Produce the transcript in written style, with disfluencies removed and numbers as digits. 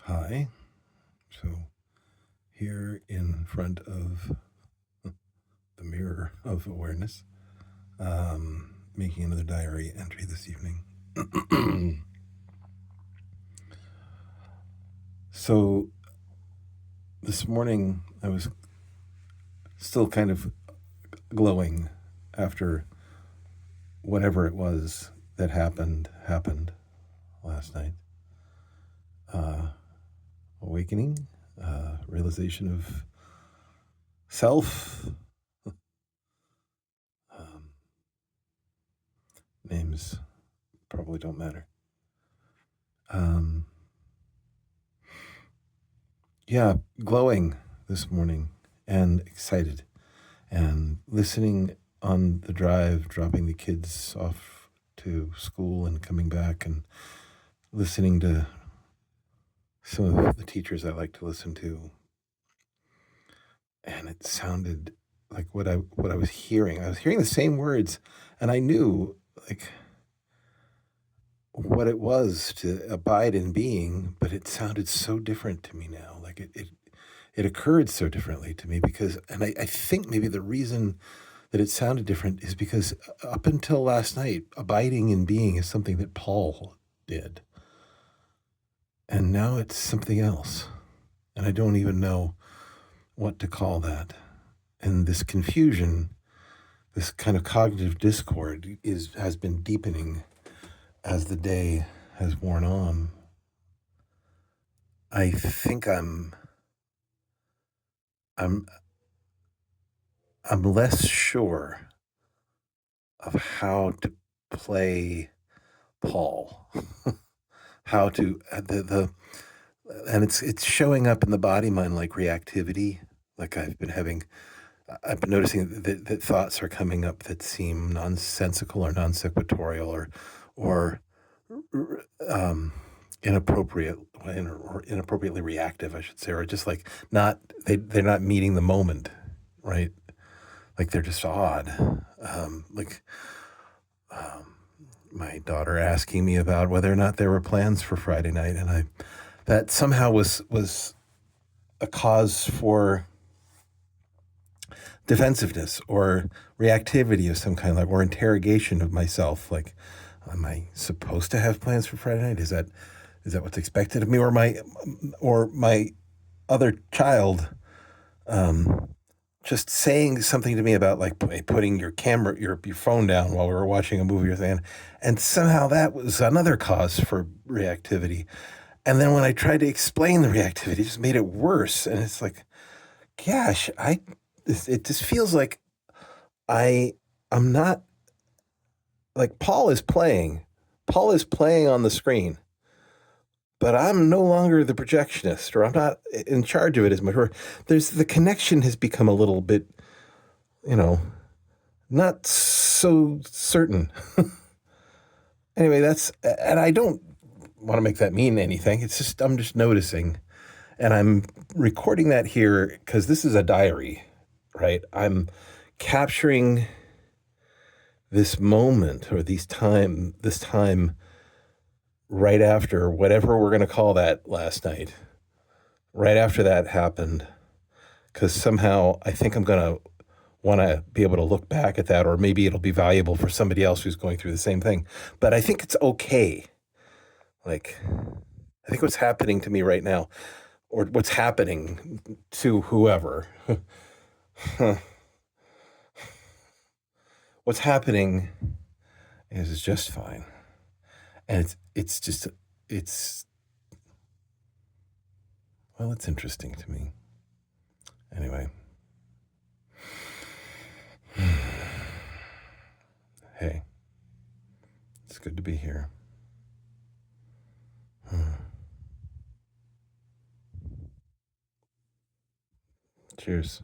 Hi. So here in front of the mirror of awareness, making another diary entry this evening. So this morning I was still kind of glowing after whatever it was that happened last night. Awakening, realization of self. Um, Names probably don't matter. Yeah, glowing this morning and excited and listening on the drive, dropping the kids off to school and coming back and listening to some of the teachers I like to listen to. And it sounded like what I was hearing. I was hearing the same words and I knew like what it was to abide in being, but it sounded so different to me now. Like it occurred so differently to me because, and I think maybe the reason that it sounded different is because up until last night, abiding in being is something that Paul did. And now it's something else. And I don't even know what to call that. And this confusion, this kind of cognitive discord has been deepening as the day has worn on. I think I'm less sure of how to play Paul. How to the and it's showing up in the body mind like reactivity. Like I've been noticing that thoughts are coming up that seem nonsensical or non sequitorial or um, inappropriate or inappropriately reactive, I should say, or just like not they're not meeting the moment, right? Like they're just odd. Like my daughter asking me about whether or not there were plans for Friday night, and that somehow was a cause for defensiveness or reactivity of some kind, like or interrogation of myself. Like, am I supposed to have plans for Friday night? Is that what's expected of me, or my other child just saying something to me about like putting your phone down while we were watching a movie or something, and somehow that was another cause for reactivity. And then when I tried to explain the reactivity, it just made it worse. And it's like, gosh, it just feels like I I'm not like Paul is playing on the screen, but I'm no longer the projectionist, or I'm not in charge of it as much. Or there's the connection has become a little bit, you know, not so certain. Anyway, and I don't want to make that mean anything. It's just, I'm just noticing. And I'm recording that here because this is a diary, right? I'm capturing this moment or this time right after whatever we're going to call that last night, right after that happened. Because somehow I think I'm going to want to be able to look back at that, or maybe it'll be valuable for somebody else who's going through the same thing. But I think it's okay. Like, I think what's happening to me right now, or what's happening to whoever, what's happening is just fine. And it's just, it's, well, it's interesting to me. Anyway. Hey, it's good to be here. Cheers.